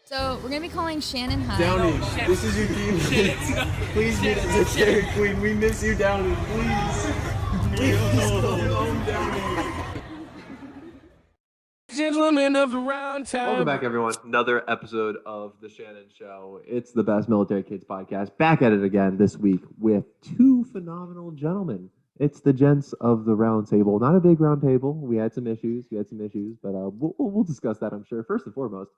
So we're gonna be calling Shanon High. Downey, this is your team. Please get us a Dairy Queen. We miss you, Downey. Please. Please go home, Downey. Gentlemen of the round table. Welcome back, everyone. Another episode of The Shanon Show. It's the best military kids podcast. Back at it again this week with two phenomenal gentlemen. It's the gents of the round table. Not a big round table. We had some issues, but we'll discuss that, I'm sure. First and foremost,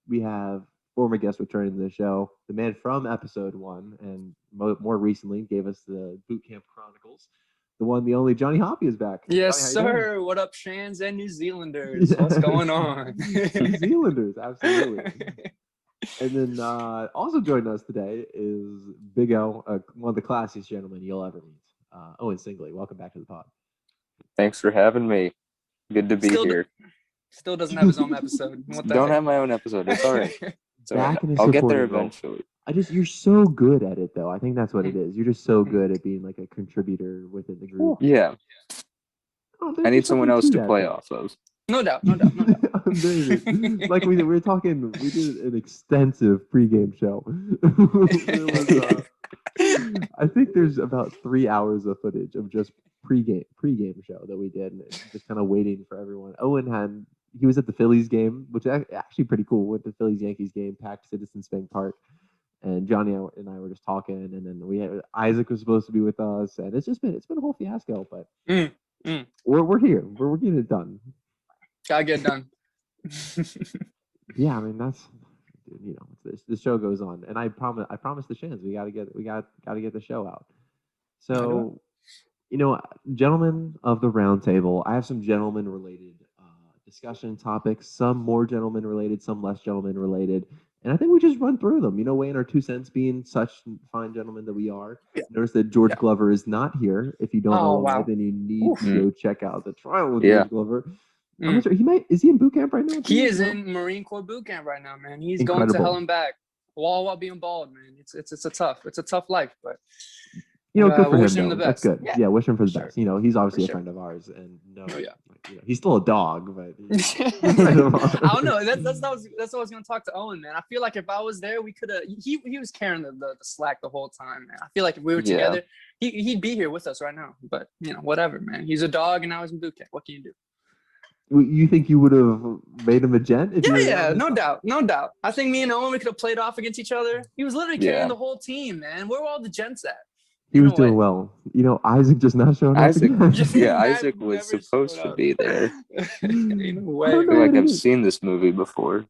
we have former guest returning to the show, the man from episode 1, and more recently gave us the Boot Camp Chronicles. The one, the only Jonny Hoppe is back. Yes, Johnny, sir. What up, Shans and New Zealanders? Yeah. What's going on? New Zealanders, absolutely. And then also joining us today is Big O, one of the classiest gentlemen you'll ever meet. Owen Singley, welcome back to the pod. Thanks for having me. Good to be here. Still doesn't have his own episode. Don't have my own episode. It's all right. It's all right. I'll get there eventually. You're so good at it, though. I think that's what it is. You're just so good at being like a contributor within the group. Yeah. I need someone else to play off of. No doubt. Like we were talking, we did an extensive pregame show. I think there's about 3 hours of footage of just pregame show that we did, and just kind of waiting for everyone. Owen he was at the Phillies game, which is actually pretty cool. Went to Phillies Yankees game, packed Citizens Bank Park, and Jonny and I were just talking, and then we had Isaac was supposed to be with us, and it's been a whole fiasco, but we're here. We're getting it done. Gotta get done. Yeah, I mean that's the show goes on, and I promise the Shans we gotta get the show out. So, gentlemen of the round table, I have some gentleman related discussion topics, some more gentleman related, some less gentleman related, and I think we just run through them. Weighing our 2 cents, being such fine gentlemen that we are. Yeah. Notice that George Glover is not here. If you don't know why, then you need to go check out the trial with George Glover. I'm not sure. Is he in boot camp right now? He is in Marine Corps boot camp right now, man. He's going to hell and back. While being bald, man. It's a tough life, but good for wish him. The best. That's good. Yeah, wish him for the best. He's obviously a friend of ours, and he's still a dog, but I don't know. That's what I was gonna talk to Owen, man. I feel like if I was there, we could have. He was carrying the slack the whole time, man. I feel like if we were together, he'd be here with us right now. But whatever, man. He's a dog, and now he's in boot camp. What can you do? You think you would have made him a gent? No doubt. I think me and Owen, we could have played off against each other. He was literally carrying the whole team, man. Where were all the gents at? He was doing well. Isaac just not showing up. Isaac was supposed to be there. No I feel like I've seen this movie before.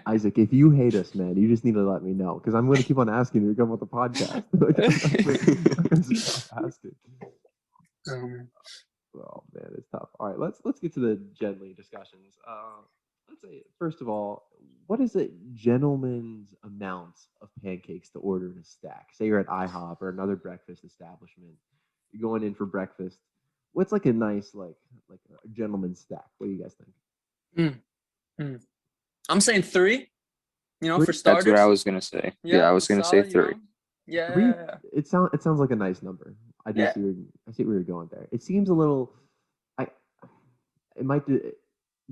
Isaac, if you hate us, man, you just need to let me know, because I'm going to keep on asking you to come on the podcast. I'm asking. Oh man, it's tough. All right, let's get to the gently discussions. Let's say, first of all, what is a gentleman's amount of pancakes to order in a stack? Say you're at IHOP or another breakfast establishment. You're going in for breakfast. What's like a nice like a gentleman's stack? What do you guys think? I'm saying 3. For starters. That's what I was gonna say. Yeah, I was gonna say 3. Yeah. 3, it sounds like a nice number. I see where you're going there. It seems a little. It might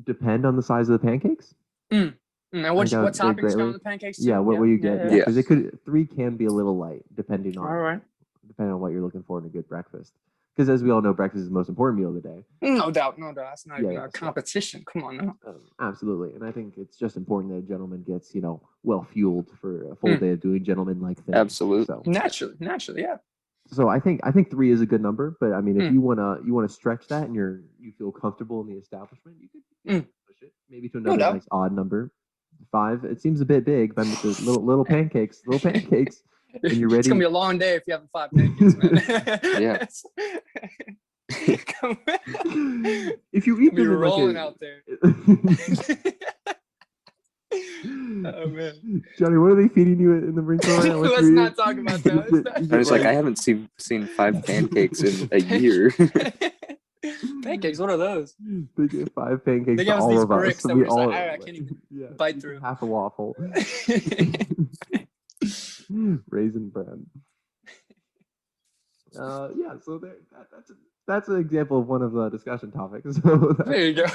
depend on the size of the pancakes. And what toppings go on the pancakes? Too? Yeah, what will you get? Yeah, because 3 can be a little light depending on what you're looking for in a good breakfast. Because as we all know, breakfast is the most important meal of the day. No doubt. That's not even a competition. Come on now. Absolutely, and I think it's just important that a gentleman gets well fueled for a full day of doing gentleman-like things. Absolutely. So, naturally, yeah. So I think 3 is a good number, but I mean, if you wanna stretch that and you feel comfortable in the establishment, you could push it maybe to another nice odd number. 5. It seems a bit big, but with the little pancakes, and you're ready. It's gonna be a long day if you have 5 pancakes, man. Yeah. If you eat them you're rolling out there. Oh man, Jonny, what are they feeding you in the Marine Corps? Let's not talk about that. I was like, I haven't seen 5 pancakes in a year. Pancakes? What are those? They get 5 pancakes. They give us these bricks that we're just like, I can't even bite through. Half a waffle. Raisin bread. So that's an example of one of the discussion topics. So there you go.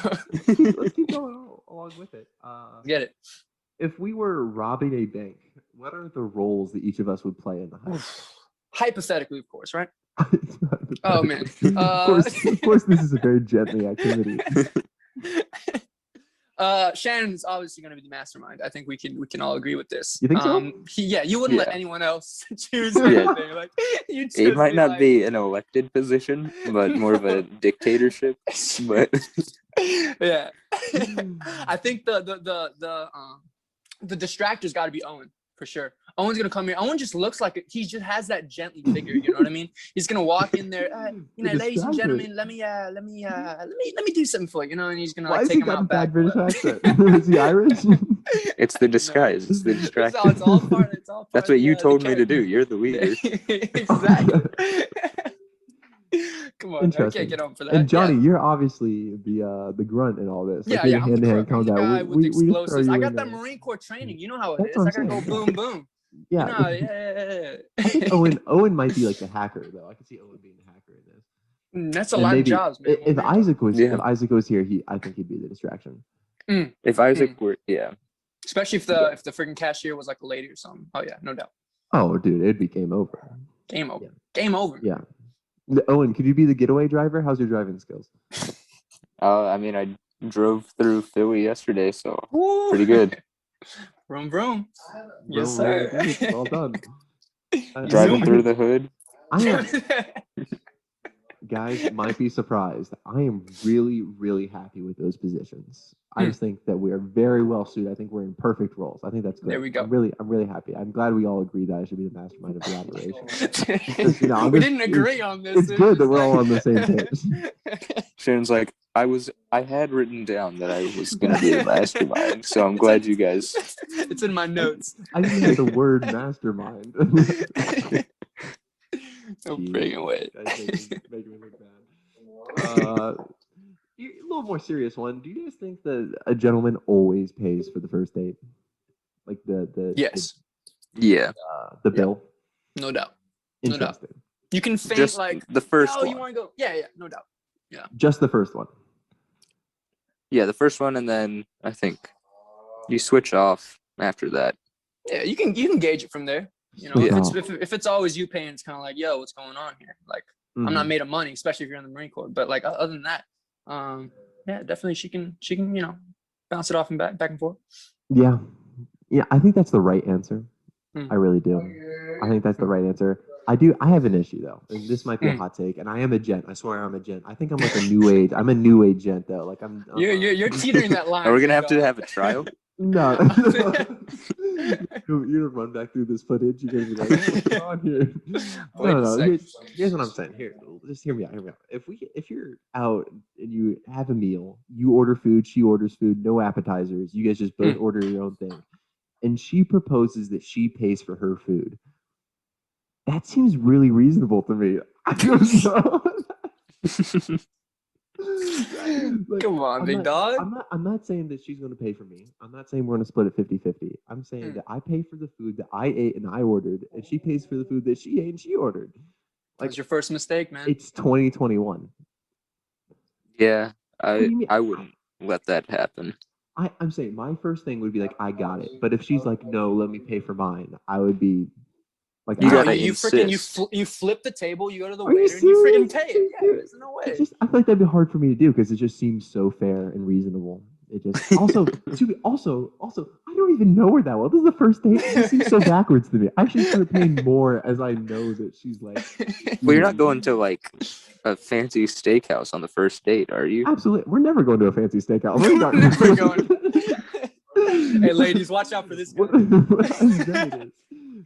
Let's keep going along with it. Get it. if we were robbing a bank, what are the roles that each of us would play in the heist? Hypothetically, of course, right? Oh man. Of course, this is a very gently activity. Shannon's obviously going to be the mastermind. I think we can all agree with this. You think so? You wouldn't let anyone else choose anything. Like you It might not be an elected position, but more of a dictatorship. But yeah, I think the distractor's got to be Owen for sure. Owen's gonna come here. Owen just looks like he just has that gently figure. You know what I mean? He's gonna walk in there. Ladies and gentlemen, let me do something for you. You know, and he's gonna like take him out back. British accent? Is he Irish? it's the disguise. It's the distraction. It's all part. That's what you told me to do. You're the leader. Exactly. Come on, I can't get on for that. And Jonny, you're obviously the grunt in all this. Yeah, like, I'm the guy with explosives. I got that there. Marine Corps training. You know how it is. I gotta go boom, boom. Yeah. You know, I think Owen might be like the hacker though. I can see Owen being the hacker in this. That's a lot of jobs, man. If Isaac was here, I think he'd be the distraction. If Isaac were, especially if the freaking cashier was like a lady or something. Oh yeah, no doubt. Oh, dude, it'd be game over. Game over. Yeah. Game over. Yeah. Owen, could you be the getaway driver? How's your driving skills? I mean, I drove through Philly yesterday, so Woo! pretty good. Vroom vroom. Yes, sir. Well done. Driving through the hood. Guys might be surprised. I am really, really happy with those positions. I just think that we are very well suited. I think we're in perfect roles. I think that's good. There we go. I'm really happy. I'm glad we all agree that I should be the mastermind of the operation. We didn't agree on this. It's good that we're all on the same page. Shannon's like, I had written down that I was going to be the mastermind, so I'm glad you guys. It's in my notes. I didn't have the word mastermind. Don't bring it away. Making me look bad. A little more serious one. Do you guys think that a gentleman always pays for the first date? Like the yes. The bill? No doubt. Interesting. You can feign Just like the first one. You want to go? Yeah, no doubt. Yeah. Just the first one. Yeah, the first one, and then I think you switch off after that. Yeah, you can gauge it from there. You know, if it's always you paying, it's kind of like, yo, what's going on here? Like, I'm not made of money, especially if you're in the Marine Corps. But like, other than that, definitely she can bounce it off and back and forth. Yeah, I think that's the right answer. I really do. I think that's the right answer. I have an issue though. And this might be a hot take, and I am a gent. I swear I'm a gent. I think I'm like a new age. I'm a new age gent though. Like you're teetering that line. Are we gonna have to have a trial? No. You're gonna run back through this footage. You're gonna be like, what's on here? No. Here's what I'm saying. Here, just hear me out. If you're out and you have a meal, you order food, she orders food, no appetizers. You guys just both order your own thing, and she proposes that she pays for her food. That seems really reasonable to me. I don't know. Like, come on, big dog. I'm not saying that she's going to pay for me. I'm not saying we're going to split it 50-50. I'm saying that I pay for the food that I ate and I ordered, and she pays for the food that she ate and she ordered. Like, that's your first mistake, man. It's 2021. Yeah, I wouldn't let that happen. I'm saying my first thing would be like, I got it. But if she's like, no, let me pay for mine, I would be like, you flip the table, you go to the waiter, and you freaking pay it. Yeah, there's no way. I feel like that'd be hard for me to do because it just seems so fair and reasonable. It just also I don't even know her that well. This is the first date. It seems so backwards to me. I should start paying more as I know that she's like. Well, you're not going to like a fancy steakhouse on the first date, are you? Absolutely, we're never going to a fancy steakhouse. We're never going. Hey, ladies, watch out for this guy.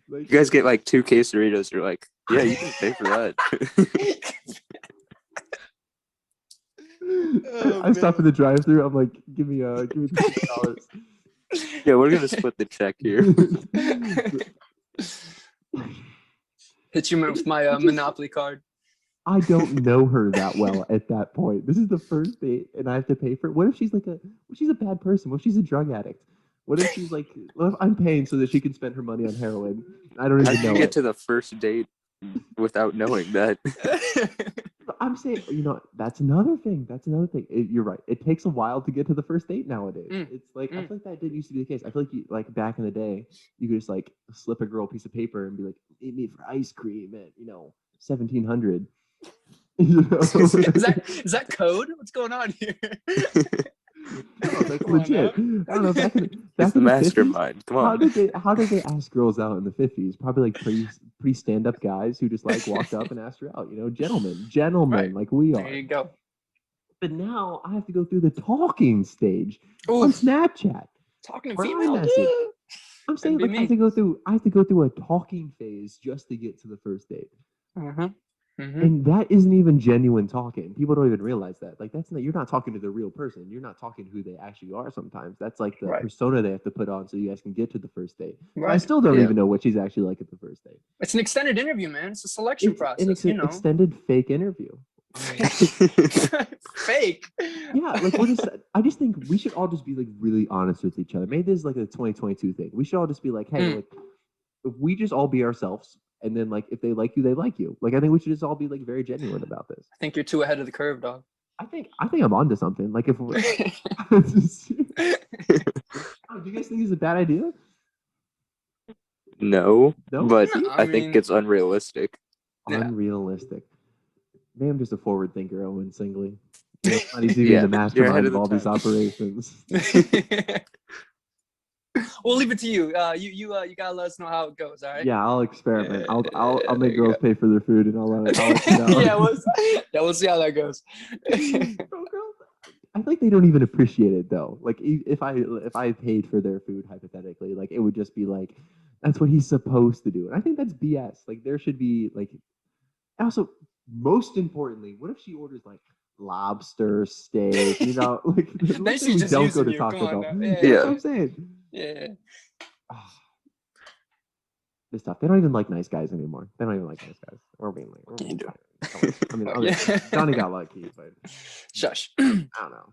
You guys get like 2 quesadillas. You're like, yeah, you can pay for that. I stop at the drive-thru. I'm like, give me $2. Yeah, we're gonna split the check here. Hit you with my Monopoly card. I don't know her that well at that point. This is the first date, and I have to pay for it. What if she's she's a bad person? What if she's a drug addict? What if she's like, what if I'm paying so that she can spend her money on heroin? I don't even know. How do you get to the first date without knowing that? I'm saying, that's another thing. That's another thing. You're right. It takes a while to get to the first date nowadays. It's like I feel like that didn't used to be the case. I feel like like back in the day, you could just like slip a girl a piece of paper and be like, "Meet me for ice cream at 1700." Is that code? What's going on here? No, like legit. I don't know. Back It's in the the 50s, mastermind. Come how on. did they ask girls out in the 50s? Probably like pretty stand up guys who just like walked up and asked her out. Gentlemen, Right. like we are. There you go. But now I have to go through the talking stage on Oof. Snapchat. Talking to Or female. iMessage. I'm saying That'd like be I have to go through a talking phase just to get to the first date. And that isn't even genuine talking. People don't even realize that. Like you're not talking to the real person. You're not talking to who they actually are sometimes. That's like the persona they have to put on so you guys can get to the first date. Right. I still don't even know what she's actually like at the first date. It's an extended interview, man. It's a selection process. An extended fake interview. Fake. Yeah, like I just think we should all just be like really honest with each other. Maybe this is like a 2022 thing. We should all just be like, hey, like if we just all be ourselves, and then like if they like you, they like you. Like I think we should just all be like very genuine about this. I think you're too ahead of the curve, dog. I think I'm onto something. Like if do you guys think it's a bad idea? No, but No, I think it's unrealistic. Unrealistic. Maybe I'm just a forward thinker, Owen Singley. Not easy being the mastermind of all these operations. We'll leave it to you. You gotta let us know how it goes. All right. Yeah, I'll experiment. I'll make girls pay for their food, and I'll let you know. We'll see how that goes. I think they don't even appreciate it though. Like if I paid for their food hypothetically, like it would just be like that's what he's supposed to do, and I think that's BS. Like there should be like also most importantly, what if she orders like lobster, steak? Like then she's just don't using go to you. Taco Come Bell. on, That's what I'm saying. Yeah. This stuff. They don't even like nice guys anymore. They don't even like nice guys. We're being like, Can you do? I mean, Jonny got lucky, but Shush. I don't know.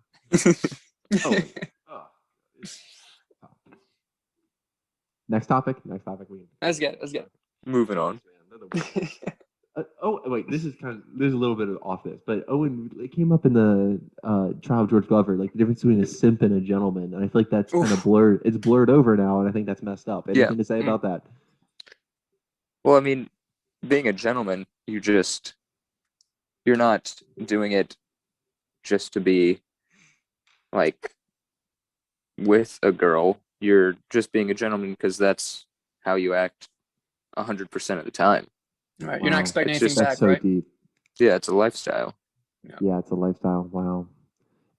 Next topic. Let's get. Moving on. Wait, this is a little bit off this, but Owen, it came up in the trial of George Glover, like the difference between a simp and a gentleman, and I feel like that's kind of blurred. It's blurred over now, and I think that's messed up. Anything to say about that? Well, I mean, being a gentleman, you're not doing it just to be like with a girl. You're just being a gentleman because that's how you act 100% of the time. Right. You're not expecting That's anything back, so right? deep. Yeah, it's a lifestyle. Yeah, it's a lifestyle. Wow.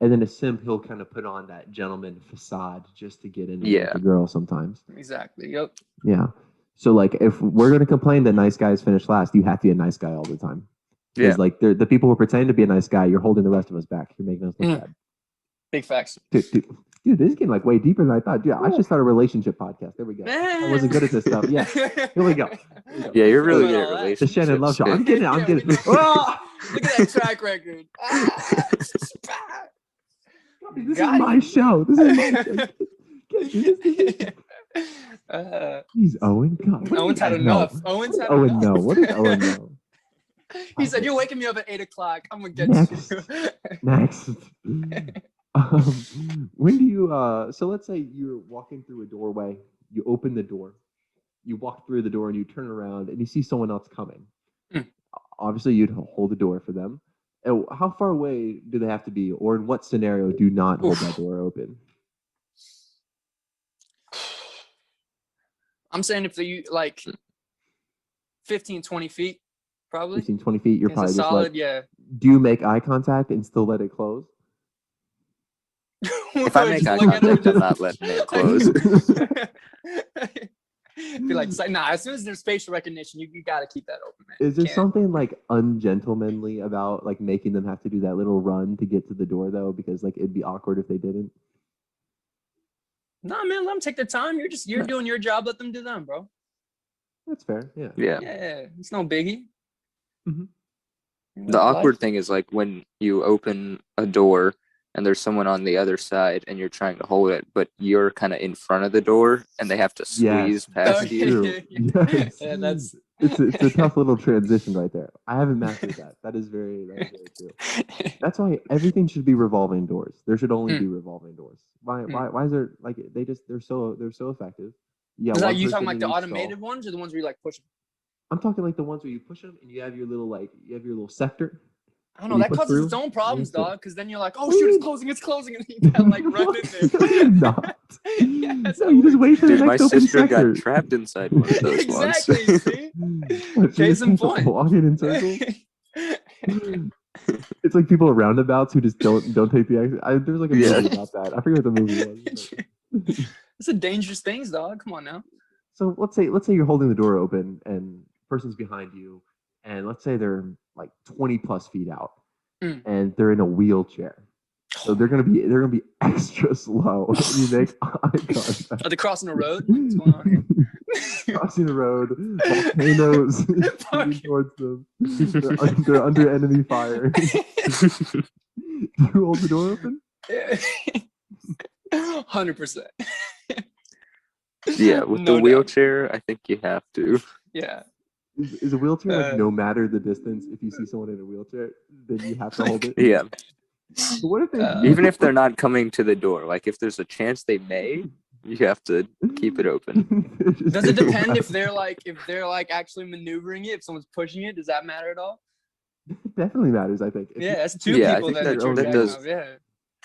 And then a simp, he'll kind of put on that gentleman facade just to get in with the girl sometimes. Exactly. Yep. Yeah. So like if we're going to complain that nice guys finish last, you have to be a nice guy all the time. Because like the people who are pretending to be a nice guy, you're holding the rest of us back. You're making us look bad. Big facts. Dude, this is getting like way deeper than I thought. Dude, I should start a relationship podcast. There we go. I wasn't good at this stuff. Yeah. Here we go. Yeah, you're really good at relationships. The Shanon Love Show. I'm getting it. Look at that track record. This is my show. Jeez, Owen. God, Owen's had enough. Owen, no. What does Owen know? He said, "You're waking me up at 8 o'clock. I'm gonna get you." Next. When do you? So let's say you're walking through a doorway. You open the door. You walk through the door and you turn around and you see someone else coming. Obviously, you'd hold the door for them. How far away do they have to be, or in what scenario do you not hold that door open? I'm saying if you like 15, 20 feet, probably. 15, 20 feet, you're probably solid, just like, do you make eye contact and still let it close? If I make eye contact, I'm not letting it close. Be like, nah, as soon as there's facial recognition, you got to keep that open, man. Is there something like ungentlemanly about like making them have to do that little run to get to the door though? Because like it'd be awkward if they didn't. Nah, man, let them take their time. You're doing your job. Let them do them, bro. That's fair. Yeah. Yeah. It's no biggie. The awkward thing is like when you open a door and there's someone on the other side and you're trying to hold it, but you're kind of in front of the door and they have to squeeze past you. Yes. Yeah, It's a tough little transition right there. I haven't mastered that. That's very true. That's why everything should be revolving doors. There should only be revolving doors. Why is there like they're so effective. Yeah, Is that one you talking person like the in each automated stall. ones or the ones where you like push them? I'm talking like the ones where you push them and you have your little sector. I don't and know. you That push causes through, its own and problems, it's it. dog. Because then you're like, oh What do shoot, you it's mean? closing, and you gotta like run in there. No, you're not. Yeah, that's No, how you it just works. wait for the Dude, my next open sister sector. got trapped inside one of those once. Exactly. See, What, she case just in has to point. walk it in circles? It's like people at roundabouts who just don't take the exit. There's like a movie about that. I forget what the movie was. But... It's a dangerous things, dog. Come on now. So let's say you're holding the door open and person's behind you, and let's say they're like 20 plus feet out, and they're in a wheelchair. So they're gonna be extra slow. You make eye contact. Are they crossing the road? What's going on here? Crossing the road, volcanoes shooting towards them. They're under enemy fire. Do you hold the door open? 100%. Yeah, with No the doubt. wheelchair, I think you have to. Yeah. Is a wheelchair like no matter the distance? If you see someone in a wheelchair, then you have to hold it. Yeah. But what if they Even if they're not coming to the door, like if there's a chance they may, you have to keep it open. Does it depend if they're like actually maneuvering it? If someone's pushing it, does that matter at all? It definitely matters, I think. Yeah, that's two Yeah, I people think that you're that jacking does. up. Yeah.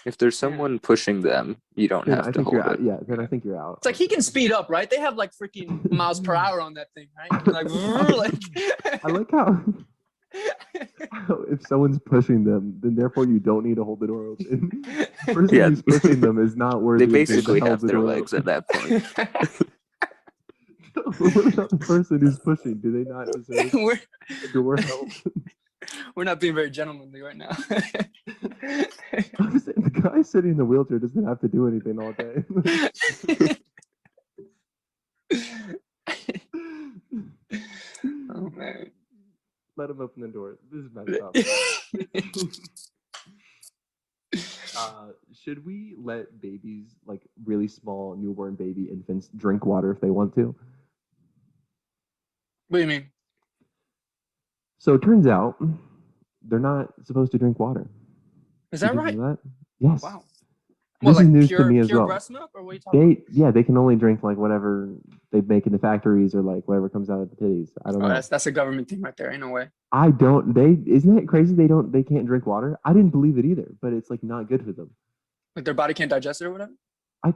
If there's someone pushing them, you don't Then have I to think hold you're out. it. Yeah, then I think you're out. It's like he can speed up, right? They have like freaking miles per hour on that thing, right? Like, I like how if someone's pushing them, then therefore you don't need to hold the door open. The person Yeah. who's pushing them is not worthy. They basically have their door legs open. at that point. What about the person who's pushing? Do they not deserve door help? We're not being very gentlemanly right now. I'm saying the guy sitting in the wheelchair doesn't have to do anything all day. Oh man. Let him open the door. This is messed up. Should we let babies, like really small newborn baby infants, drink water if they want to? What do you mean? So it turns out they're not supposed to drink water. Is that Did you right? know that? Yes. Wow. This What, is like news pure, to me as pure well. breast milk, or what are you talking about? They can only drink like whatever they make in the factories or like whatever comes out of the titties. I don't know. That's a government thing right there. Ain't no way. Isn't it crazy they can't drink water? I didn't believe it either, but it's like not good for them. Like their body can't digest it or whatever. I'll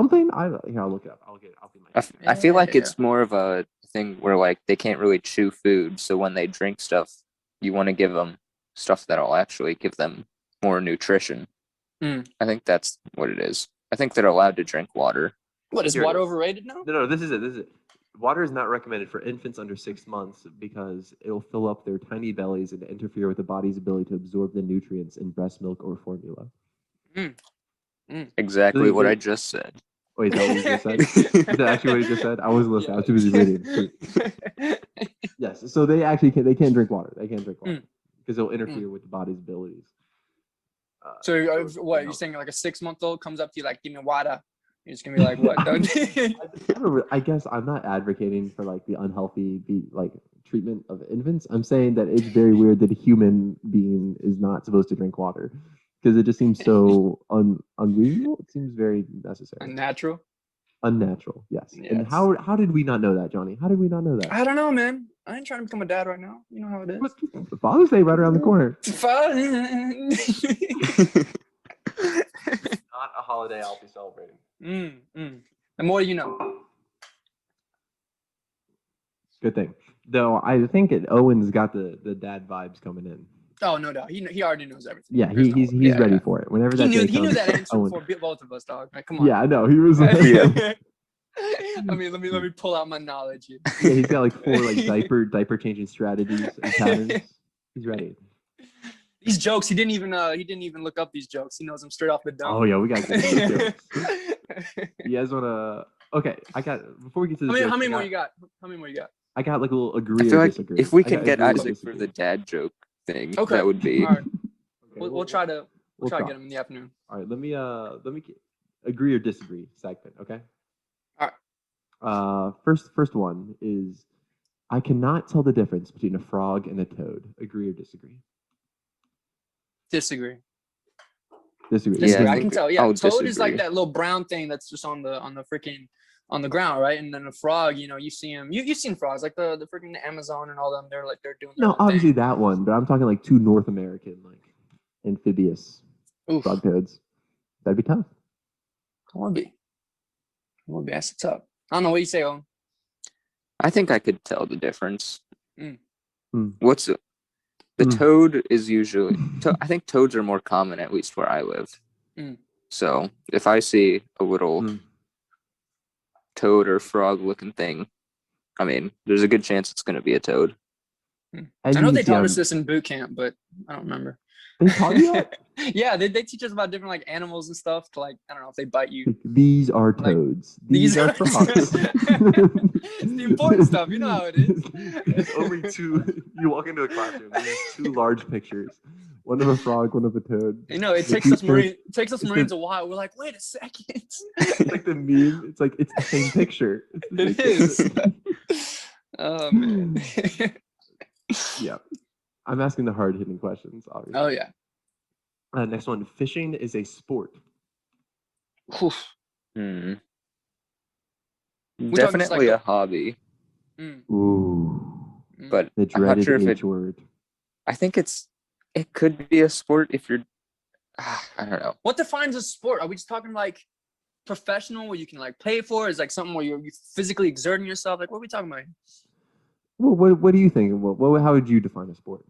look it up. I'll be my I feel like Yeah. it's more of a thing where like they can't really chew food, so when they drink stuff, you want to give them stuff that'll actually give them more nutrition. I think that's what it is. I think they're allowed to drink water. What, is Here it water is. overrated now? No, this is it. Water is not recommended for infants under 6 months because it'll fill up their tiny bellies and interfere with the body's ability to absorb the nutrients in breast milk or formula. Exactly what I just said. Wait, is that what you just said? Is that actually what you just said? I wasn't listening. I was too busy reading. Yes, so they can't drink water. They can't drink water because it'll interfere with the body's abilities. So what? You're saying like a 6-month-old comes up to you like, give me water. You're just gonna be like, what? I guess I'm not advocating for like the unhealthy treatment of infants. I'm saying that it's very weird that a human being is not supposed to drink water because it just seems so unreasonable. It seems very necessary. Unnatural, yes. And how did we not know that, Johnny? How did we not know that? I don't know, man. I ain't trying to become a dad right now. You know how it is. The Father's Day right around the corner. Not a holiday I'll be celebrating. The more you know. Good thing. Though I think Owen's got the dad vibes coming in. Oh, no doubt. He already knows everything. Yeah, he's ready for it. Whenever He that knew comes, that answer Owen. for both of us, dog. Like, come on. Yeah, I know. He was like, I mean, let me pull out my knowledge here. Yeah, he's got like 4 like diaper changing strategies and patterns. He's ready. These jokes, he didn't even look up these jokes. He knows them straight off the dome. Oh yeah, we got to get these jokes. You guys wanna? Okay, before we get to the how many more you got? I got like a little I agree feel or like disagree. if we I can got get agree or Isaac for disagree. the dad joke thing, Okay. that would be. All right. Okay, We'll try to try. get him in the afternoon. All right, let me agree or disagree segment. Okay. All right. First one is I cannot tell the difference between a frog and a toad. Agree or disagree? Disagree. Disagree. Yeah, Disagree. I I think can tell. Yeah, I'll toad is like disagree. that little brown thing that's just on the freaking on the ground, right? And then a frog, you see him. You've seen frogs like the freaking Amazon and all them. They're doing their No, own obviously thing. that one, but I'm talking like two North American, like amphibious Oof, frog toads. That'd be tough. it would be. It would be. That's tough. I don't know what you say, Owen. I think I could tell the difference. Mm. What's the Mm. toad is usually I think toads are more common, at least where I live. Mm. So if I see a little Mm. toad or frog looking thing, I mean, there's a good chance it's going to be a toad. As I you know can they see, taught us this in boot camp, but I don't remember. They taught you that? Yeah, they teach us about different like animals and stuff to like I don't know if they bite you. Like, these are Like, toads. These are frogs. It's the important stuff. You know how it is. There's only two. You walk into a classroom. There's two large pictures. One of a frog, one of a toad. You know, it The takes us teacher- Marines a while. We're like, wait a second. It's like the meme. It's like it's the same picture. It's the It same is. picture. Oh man. Yeah. I'm asking the hard hitting questions, obviously. Oh yeah. Next one. Fishing is a sport. Oof. Hmm. We're talking just Definitely like a hobby, Mm, Ooh. mm. but The I'm not dreaded sure if H word. I think it could be a sport if you're. I don't know. What defines a sport? Are we just talking like professional where you can like pay for? Is like something where you're physically exerting yourself? Like what are we talking about? Well, what do you think? How would you define a sport?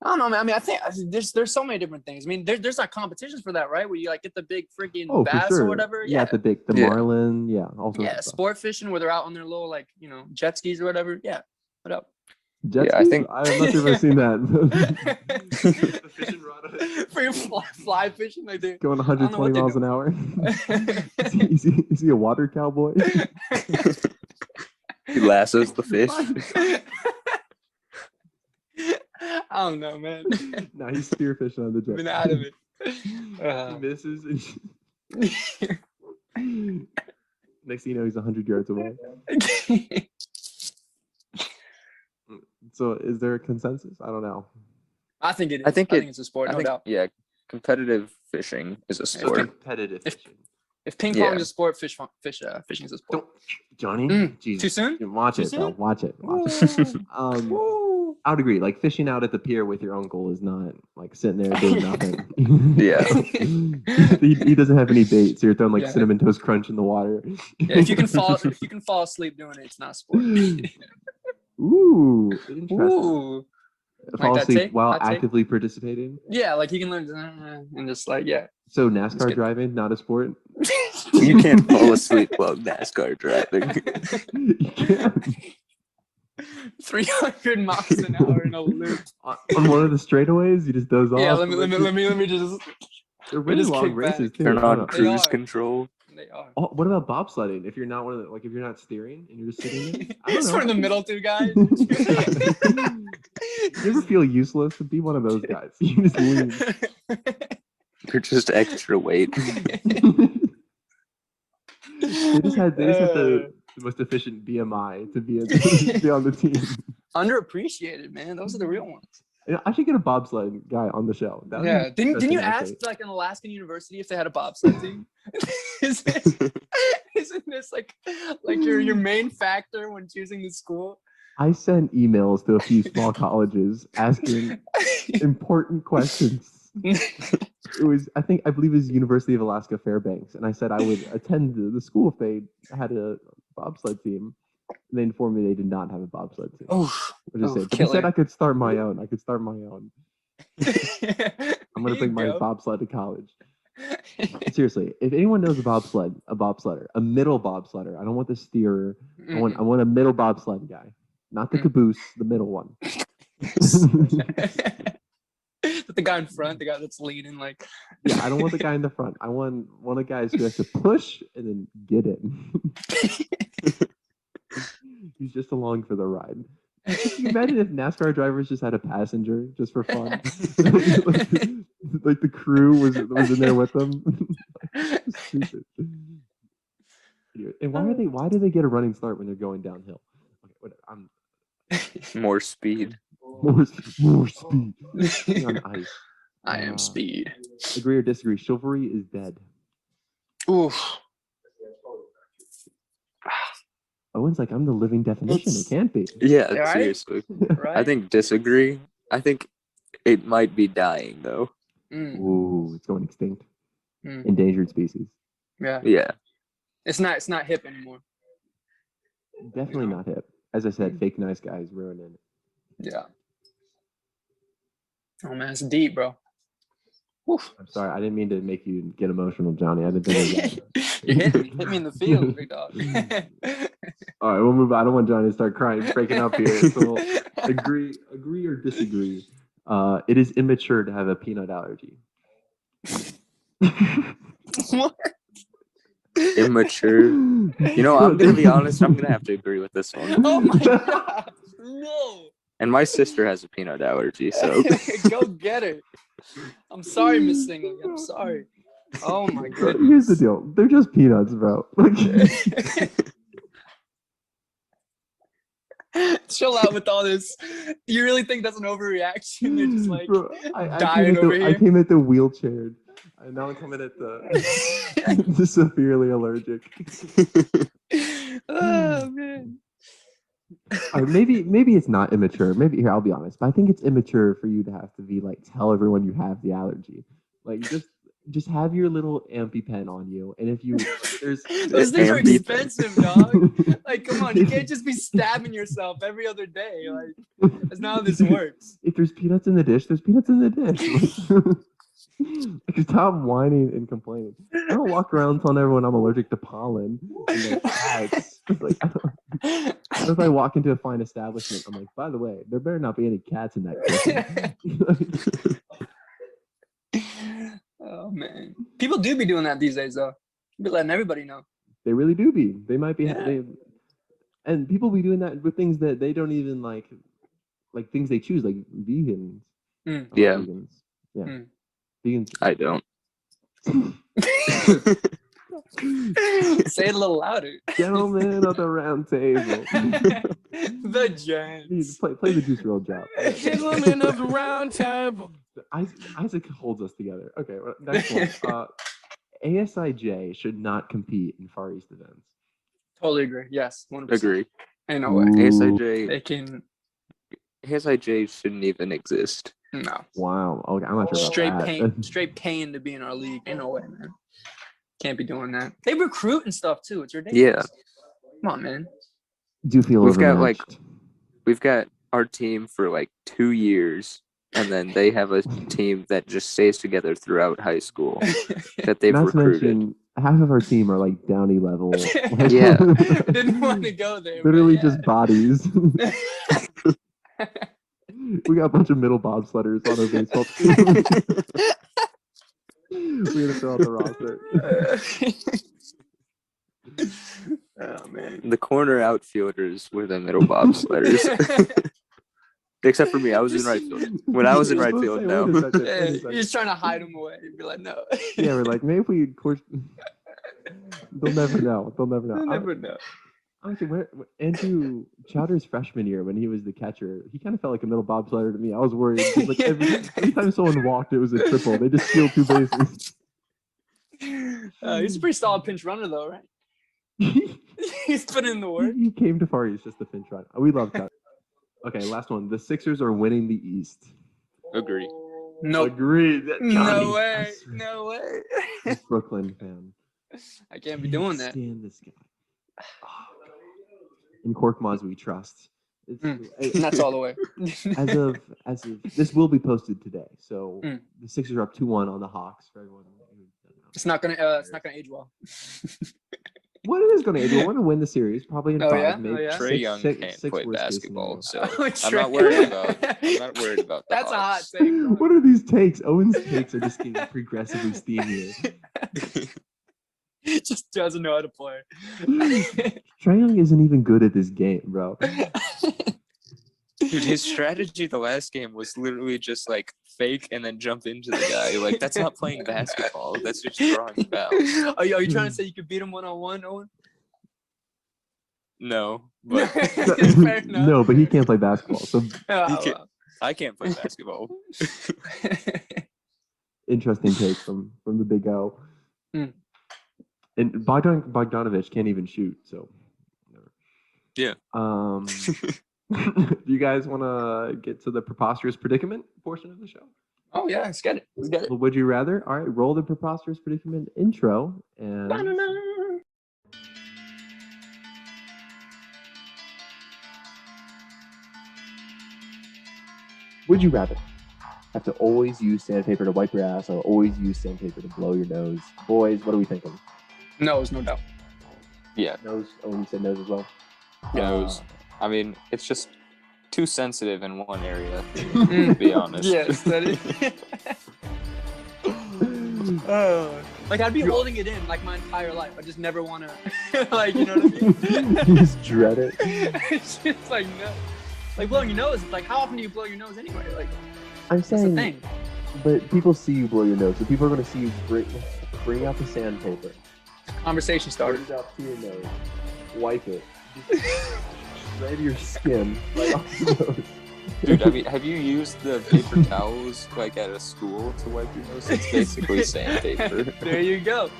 I don't know, man. I mean, I think there's so many different things. I mean, there's like competitions for that, right? Where you like get the big freaking Oh, for bass sure. or whatever. Yeah, Yeah, the Yeah. marlin. Yeah, all sorts yeah. of stuff. Sport fishing where they're out on their little like jet skis or whatever. Yeah. What up? Jet Yeah, I skis? think- I'm not sure if I've seen that. The fishing rod For your fly fishing, like they. going I don't know 120 what miles they an hour. do. Is he a water cowboy? He lassos the fish. I don't know, man. No, he's spearfishing on the jet. Been out of it. He misses. And next thing you know, he's 100 yards away. So, is there a consensus? I don't know. I think it is. I think it's a sport, I no think doubt. yeah, competitive fishing is a So sport. competitive If- fishing. If ping pong Yeah. is a sport, fishing is a sport. Don't, Johnny. Too soon? Watch Too it, bro. soon? Watch it. Watch it. Woo. I would agree. Like fishing out at the pier with your uncle is not like sitting there doing nothing. Yeah. he doesn't have any bait, so you're throwing like Yeah. cinnamon toast crunch in the water. Yeah, if you can fall asleep doing it, it's not a sport. Ooh, interesting. Ooh. Fall that asleep take? while Hot take? actively participating. Yeah, like you can learn and just like yeah. So Let's NASCAR get- driving, not a sport. You can't fall asleep while NASCAR driving. You can't. 300 miles an hour in a loop. On one of the straightaways, you just doze off. Yeah, let me just. They're really just long kick back. races too. Turn I don't on know. They cruise are. control. They are. Oh, what about bobsledding? If you're not one of the, like, if you're not steering and you're just sitting there, I don't Just know. for the middle two guys. You ever feel useless? Be one of those guys. You just leave. You're just extra weight. They just had the most efficient BMI to be on the team. Underappreciated, man. Those are the real ones. Yeah, I should get a bobsled guy on the show. That would be Yeah. Didn't you interesting, ask actually. like an Alaskan university if they had a bobsled team? Isn't this like your main factor when choosing the school? I sent emails to a few small colleges asking important questions. It was, I believe it was University of Alaska Fairbanks, and I said I would attend the school if they had a bobsled team. And they informed me they did not have a bobsled team. Oh, Which is oh, it. But they said killer. I could start my own. I'm gonna bring my go. bobsled to college. Seriously, if anyone knows a bobsledder, a middle bobsledder. I don't want the steerer. I want a middle bobsled guy, not the Mm. caboose, the middle one. The guy in front, the guy that's leaning, like. Yeah, I don't want the guy in the front. I want one of the guys who has to push and then get it. He's just along for the ride. Can you imagine if NASCAR drivers just had a passenger just for fun? like the crew was in there with them. Stupid. years. And why do they get a running start when they're going downhill? Okay, whatever. I'm More speed. more speed. Being on ice. I am speed. Agree or disagree? Chivalry is dead. Oof. Owen's like, I'm the living definition. It can't be. Yeah, Right? seriously. Right? I think disagree. I think it might be dying though. Ooh, it's going extinct. Mm. Endangered species. Yeah. Yeah. It's not hip anymore. Definitely not hip. As I said, fake nice guys ruining it. Yeah. Oh man, it's deep, bro. Oof. I'm sorry, I didn't mean to make you get emotional, Johnny. I didn't think You hit me in the field, big dog. All right, we'll move on. I don't want Johnny to start crying, breaking up here. So agree or disagree. It is immature to have a peanut allergy. What? Immature. You know, I'm gonna be honest, I'm gonna have to agree with this one. Oh my god. No. And my sister has a peanut allergy, so Go get her. I'm sorry, Miss Singley. I'm sorry. Oh my Bro, goodness. here's the deal. They're just peanuts, bro. Like, Chill out with all this. You really think that's an overreaction? You're just like bro, dying over here. I came at the wheelchair. And now I'm coming at the severely allergic. Oh man. Or maybe it's not immature. Maybe here I'll be honest, but I think it's immature for you to have to be like tell everyone you have the allergy. Like just have your little EpiPen on you, and if you Those things are EpiPen. expensive, dog. Like, come on, you can't just be stabbing yourself every other day. Like, that's not how this works. If there's peanuts in the dish, there's peanuts in the dish. Like, stop whining and complaining. I don't walk around telling everyone I'm allergic to pollen and like cats. Like, if I walk into a fine establishment, I'm like, by the way, there better not be any cats in that kitchen. Oh man, people do be doing that these days, though. Be letting everybody know. They really do be. They might be. Yeah. And people be doing that with things that they don't even like things they choose, like vegans. Mm. Yeah. Vegans. Yeah. Mm. Vegans. I don't. Say it a little louder. Gentlemen of the round table. The Gents. Play the Juice WRLD drop. Gentlemen of the round table. Isaac holds us together. Okay, next one. ASIJ should not compete in Far East events. Totally agree. Yes, 100%. Agree. Ain't no way. ASIJ They can. ASIJ shouldn't even exist. No. Wow. Okay, I'm not sure about Straight that. pain. Straight pain to be in our league. Ain't no way, man. Can't be doing that. They recruit and stuff too. It's ridiculous. Yeah. Come on, man. Do feel We've got overmatched. we've got our team for like 2 years, and then they have a team that just stays together throughout high school that they've Not to recruited. mention, half of our team are like Downey level. Yeah. I didn't want to go there. but Literally yeah. just bodies. We got a bunch of middle bobsledders on our baseball team. We're gonna fill out the roster. Oh man. The corner outfielders were the middle bobsledders. Except for me, I was in right field. When I was in right field, no. Wait a second, Yeah, wait a you're second. just trying to hide them away. You'd be like, no. Yeah, we're like, maybe if we course. They'll never know. They'll never know. You'll never know. Honestly, Andrew Chowder's freshman year when he was the catcher, he kind of felt like a middle bobsledder to me. I was worried. 'Cause, like every time someone walked, it was a triple. They just steal 2 bases. He's a pretty solid pinch runner, though, right? He's put in the work. He came to Far East just to pinch run. We love Chowder. Okay, last one. The Sixers are winning the East. Agree. No. Agreed. No Johnny, way. I swear, No way. this Brooklyn fan. I can't be doing that. Stand this guy. Oh, God. In Korkmaz we trust. And that's all the way. As of this will be posted today. So Mm. the Sixers are up 2-1 on the Hawks for everyone who doesn't know. It's not gonna age well. What it is going to age? We're going to win the series probably in Oh, 5. yeah? Maybe Oh, yeah? Trey Young can't play worst case basketball, scenarios. so I'm Trey. not worried about the That's a hot Hawks. take. bro. What are these takes? Owen's takes are just getting progressively steamier. He just doesn't know how to play. Trae Young isn't even good at this game, bro. Dude, his strategy the last game was literally just like fake and then jump into the guy. Like, that's not playing basketball. That's just drawing fouls. Are you trying to say you could beat him one-on-one, Owen? No, but Fair enough. No, but he can't play basketball. So I can't play basketball. interesting take from the Big O. Mm. And Bogdanovich can't even shoot. So Yeah. do you guys want to get to the preposterous predicament portion of the show? Oh yeah, let's get it. Well, would you rather? All right, roll the preposterous predicament intro and. Ba-na-na. Would you rather have to always use sandpaper to wipe your ass or always use sandpaper to blow your nose? Boys, what are we thinking? Nose, no doubt. Yeah, Nose. Oh, you said nose as well. nose. I mean, it's just too sensitive in one area, to be honest. Yes, that is. Like I'd be holding it in like my entire life. I just never want to, like, you know what I mean? You just dread it. It's just like no, like blowing your nose. It's like how often do you blow your nose anyway? Like I'm that's the saying, thing. but people see you blow your nose, so people are going to see you bring out the sandpaper, Conversation started. put it out to your nose, wipe it, just shred your skin right off your nose. Dude, I mean, have you used the paper towels like at a school to wipe your nose? It's basically sandpaper. There you go.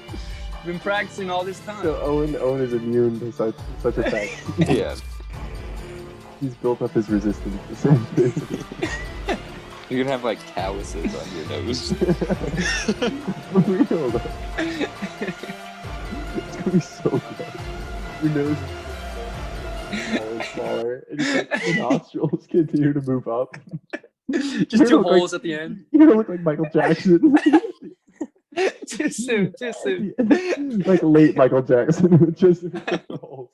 Been practicing all this time. So Owen is immune to such effects. Yeah. He's built up his resistance to sandpaper. You're gonna have like calluses on your nose. For real, though. It's gonna be so gross. Your nose is smaller and smaller, and it's like the nostrils continue to move up. Just two holes at the end. You're gonna look like Michael Jackson. Too soon. Too soon. Like late Michael Jackson with just holes.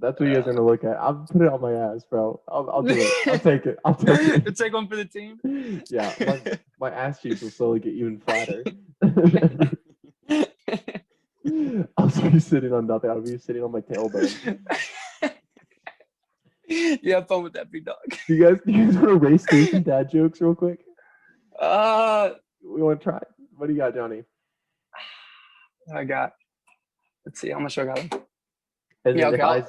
That's what you guys are gonna look at. I'll put it on my ass, bro. I'll do it. I'll take it. I'll take it. We'll take one for the team. Yeah, my ass cheeks will slowly get even flatter. I'll be sitting on nothing. I'll be sitting on my tailbone. You have fun with that, big dog. Do you guys want to race through some dad jokes real quick? We want to try. What do you got, Johnny? I got. Let's see how much I got. And Yeah, then okay.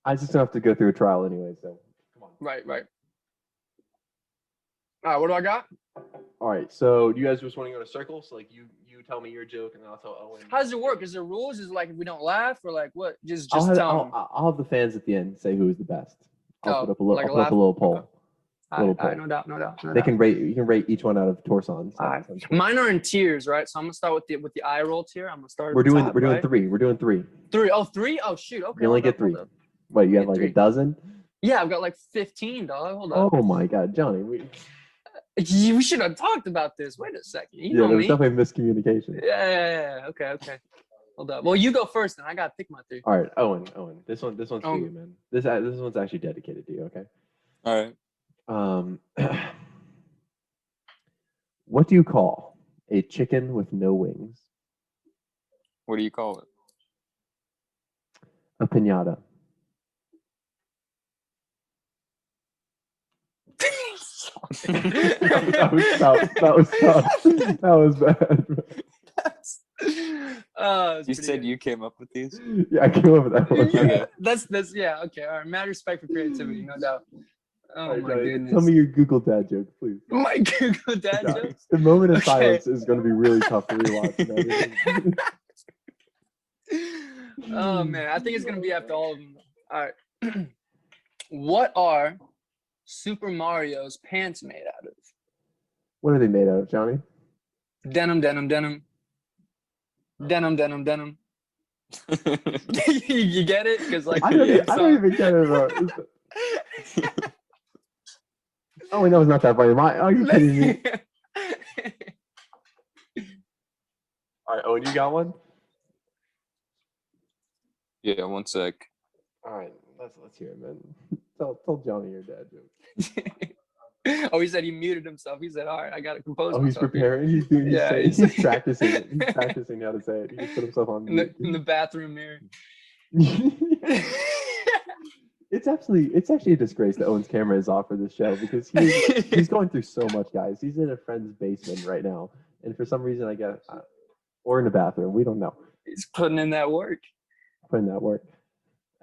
I just don't have to go through a trial anyway, so come on. Right. All right, what do I got? All right, so do you guys just want to go in a circle? So like you tell me your joke and then I'll tell Owen. How does it work? Is there rules? Is it like if we don't laugh or like what? Just I'll tell them. I'll have the fans at the end say who is the best. I'll Oh, put up a little, like a I'll put up a little poll. All right, no doubt. They can rate. You can rate each one out of Torson. All right. Mine are in tiers, right? So I'm gonna start with the eye roll tier. I'm gonna start. We're at the doing top, we're doing right? three. We're doing three. Three. Oh, three. Oh shoot. Okay. You only hold get up, hold three. up. Wait, you Get got like three. a dozen? Yeah, I've got like 15, dog. Hold up. Oh my God, Johnny. We should have talked about this. Wait a second. You yeah, know there was me. definitely miscommunication. Yeah. Okay. Hold up. Well, you go first, then. I gotta pick my three. All right, Owen. This one's for Owen. you, man. This one's actually dedicated to you. Okay. All right. What do you call a chicken with no wings? What do you call it? A piñata. That was tough. That was bad. It's You pretty said good. you came up with these? Yeah, I came up with that one. Okay. That's yeah. Okay. All right. Mad respect for creativity, no doubt. Oh All right, my Johnny, goodness. tell me your Google dad joke, please. My Google dad Yeah, jokes. the moment of Okay. silence is going to be really tough to rewatch. and everything. Oh man, I think it's gonna be after all of them. All right. What are Super Mario's pants made out of? What are they made out of, Johnny? Denim. You get it? Because like I don't even get it. Oh, we know it's not that funny. Are you kidding me? All right, Owen, you got one? Yeah, one sec. All right, let's hear it, man. Tell Johnny your dad joke. Oh, he said he muted himself. He said, "All right, I gotta compose Oh, he's myself here." preparing. He's doing. Yeah, He's he's- practicing it. He's practicing how to say it. He just put himself on in mute. the bathroom mirror. It's actually a disgrace that Owen's camera is off for this show because he's going through so much, guys. He's in a friend's basement right now, and for some reason I guess, or in the bathroom. We don't know. He's putting in that work. Putting that work.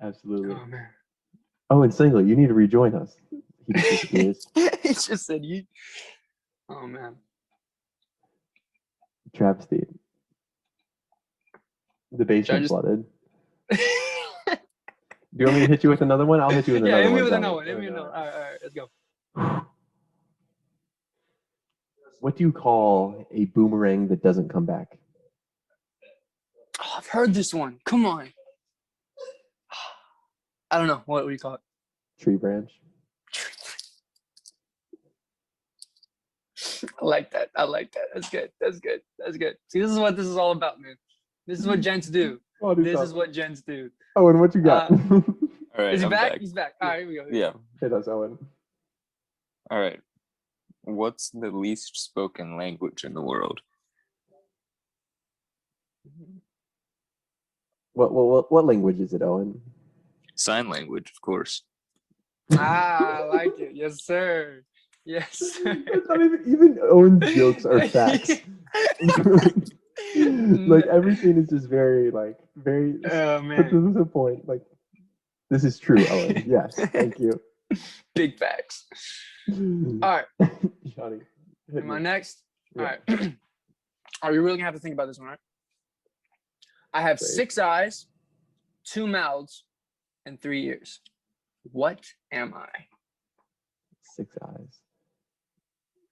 Absolutely. Oh man. Oh, and Singley, you need to rejoin us. He just disappears. He just said you. Oh man. Travesty. The basement just- flooded. Do you want me to hit you with another one? I'll hit you with another Yeah, one. hit me with Jonny. another one. Hit me with another. All right, let's go. What do you call a boomerang that doesn't come back? Oh, I've heard this one. Come on. I don't know. What do you call it? Tree branch. I like that. That's good. See, this is what this is all about, man. This is what gents do. Oh, dude, This stop. is what gents do. Owen, what you got? All right, Is he I'm back? He's back. All right, here we go. Yeah. Hit us, Owen. All right. What's the least spoken language in the world? What language is it, Owen? Sign language, of course. Ah, I like it. Yes, sir. Yes, sir. It's not even Owen's jokes are facts. Like everything is just very Oh put man. to the point. Like this is true, Owen. Yes, thank you. Big facts. All right. Johnny, hit Am I me. next? Yeah. All right. Are you really gonna have to think about this one, right? I have Great. 6 eyes, 2 mouths, and 3 ears. What am I? 6 eyes.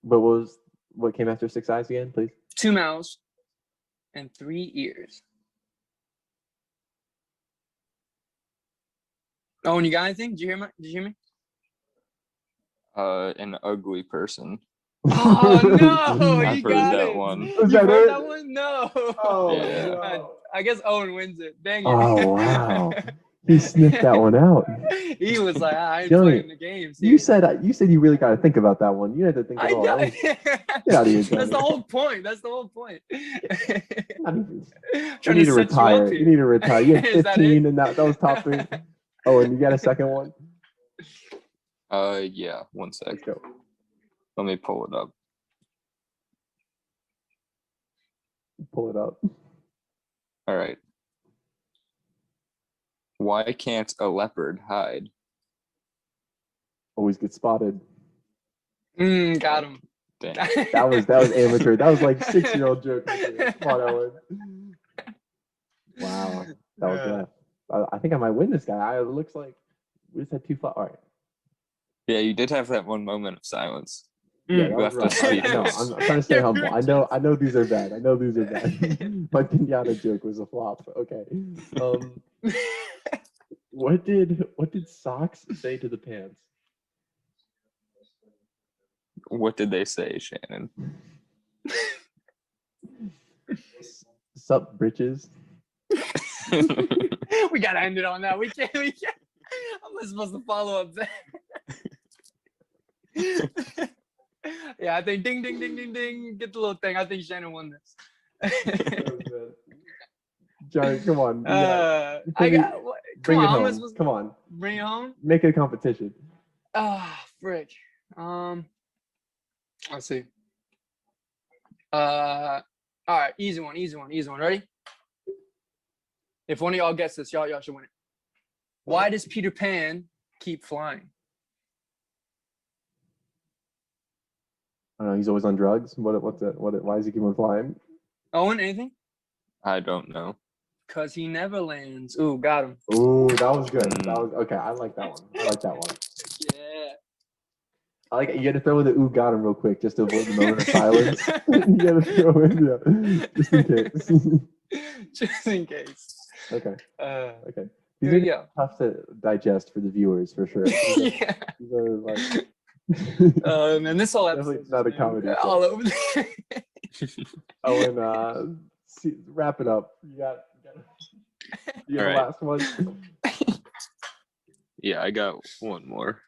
But what came after 6 eyes again, please? 2 mouths and 3 ears. Oh, and you got anything? Did you hear me? An ugly person. Oh no, I've you heard got that it. one. Is You that heard it? that one? No. Oh, Yeah. no. I guess Owen wins it. Dang it. Oh, wow. He sniffed that one out. He was like, I ain't Johnny, playing the games. You said you really got to think about that one. You had to think I of all. got Get out of here, Johnny. That's the whole point. Not even, You trying need to to set you up retire. here. You need to retire. You had Is that 15, it? and that was top 3. Oh, and you got a second one? Yeah, one sec. Let's go. Let me pull it up. Pull it up. All right. Why can't a leopard hide? Always get spotted. Got him. Dang. That was amateur. That was like 6-year-old joke. Come on, Owen. Wow, that was rough. I think I might win this guy. It looks like we just had 2 fought. All right. Yeah, you did have that one moment of silence. Yeah, that You was left rough. us I know. speechless. I'm trying to stay humble. I know these are bad. My pinata joke was a flop. Okay. What did socks say to the pants? What did they say, Shannon? Sup, britches? We gotta end it on that. We can't. I'm not supposed to follow up that. Yeah, I think ding, ding, ding, ding, ding. Get the little thing. I think Shannon won this. Johnny, come on. I got. What, come Bring it on, how am I home. supposed to Come on. bring it home? Make it a competition. Ah, frick. Let's see. All right, easy one. Ready? If one of y'all gets this, y'all should win it. Why does Peter Pan keep flying? I don't know. He's always on drugs. What's that? Why does he keep on flying? Owen, anything? I don't know. Cause he never lands. Ooh, got him. Ooh, that was good. That was okay. I like that one. Yeah. I like it. You got to throw in the ooh, got him real quick just to avoid the moment of silence. You got to throw in, just in case. Just in case. Okay. Okay. These Here are we go. tough to digest for the viewers for sure. Yeah. These are like. And this whole Definitely episode not a comedy show. all over there. Owen, wrap it up. You got the All right. last one. Yeah, I got one more.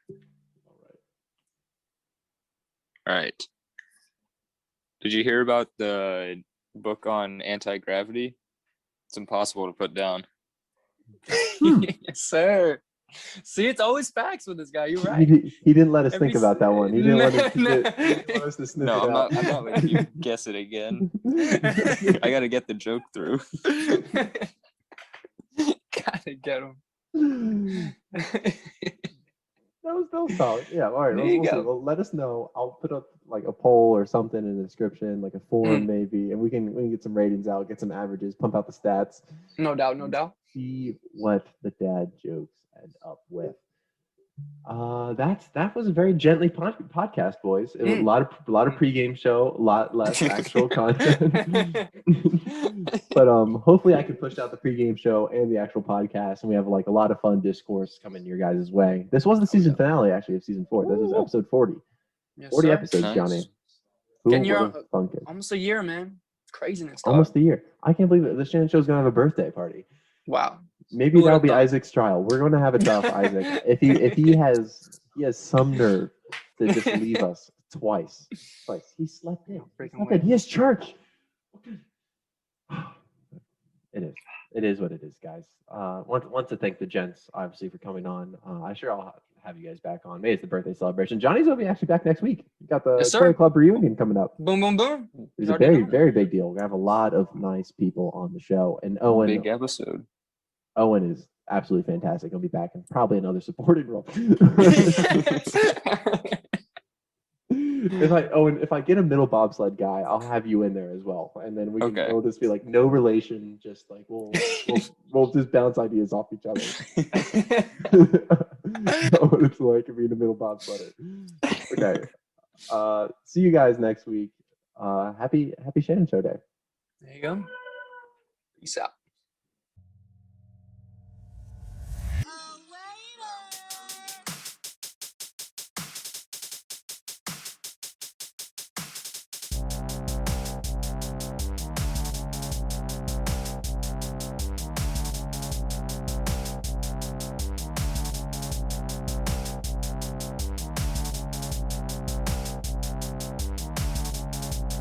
All right. Did you hear about the book on anti-gravity? It's impossible to put down. Yes, sir. See, it's always facts with this guy. You're He, right. he didn't let us Every think about that one. He didn't want us to, he didn't want us to sniff No, it I'm out. not letting you guess it again. I gotta get the joke through. Gotta get him. That was solid. Yeah, all right. There We'll you see. go. Well, let us know. I'll put up like a poll or something in the description, like a forum maybe, and we can get some ratings out, get some averages, pump out the stats, No doubt, no doubt. see what the dad jokes end up with. That was a very gently podcast, boys. It was a lot of pregame show, a lot less actual content. But hopefully I can push out the pregame show and the actual podcast, and we have like a lot of fun discourse coming your guys' way. This was the season finale, actually, of season 4. This was episode 40. Yes, 40 sir. episodes, Nice. Johnny. Who Getting would your have thunk it? almost a year, man. Craziness. Dog. Almost a year. I can't believe it. The Shannon Show's gonna have a birthday party. Wow. Maybe Who that'll would've be thought? Isaac's trial. We're going to have a trial for Isaac. If he has some nerve to just leave us twice. He slept in. He has church. It is what it is, guys. Want to thank the gents obviously for coming on. I sure I'll have you guys back on. Maybe it's the birthday celebration. Johnny's gonna be actually back next week. We got the Yes, sir. Story Club reunion coming up. Boom, boom, boom. It's You a already know. very big deal. We're gonna have a lot of nice people on the show, and Owen. Big episode. Owen is absolutely fantastic. He'll be back in probably another supporting role. If I get a middle bobsled guy, I'll have you in there as well, and then we'll just be like no relation, just like we'll just bounce ideas off each other. What it's like to be in the middle bobsledder. Okay. See you guys next week. Happy Shannon Show Day. There you go. Peace out.